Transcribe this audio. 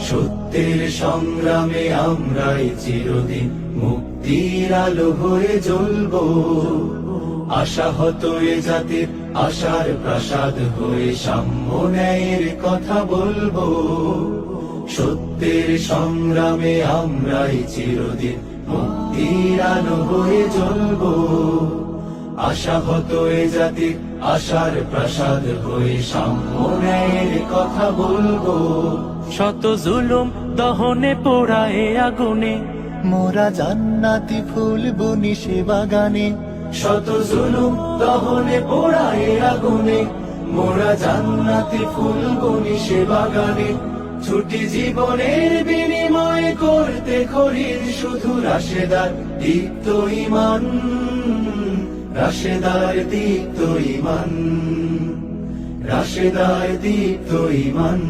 সত্যের সংগ্রামে আমরাই চিরদিন মুক্তির আলো হয়ে জ্বলবো। আশাহত এ জাতির আশার প্রাসাদ হয়ে সাম্য ন্যায়ের কথা বলবো। সত্যের সংগ্রামে আমরাই চিরদিন মুক্তির আলো হয়ে জ্বলবো। আশাহত এ জাতির আশার প্রাসাদ হয়ে সাম্য ন্যায়ের কথা বলবো। শত জুলুম দহনে পোড়ায় আগুনে, মোরা জান্নাতি ফুল বুনি সে বাগানে। শত জুলুম দহনে পোড়ায় আগুনে, মোরা জান্নাতি ফুল বুনি সে বাগানে। ছুটি জীবনের বিনিময় করতে খরিদ শুধু রাশেদার দীপ্ত ঈমান, রাশেদার দীপ্ত ঈমান, রাশেদার দীপ্ত ঈমান।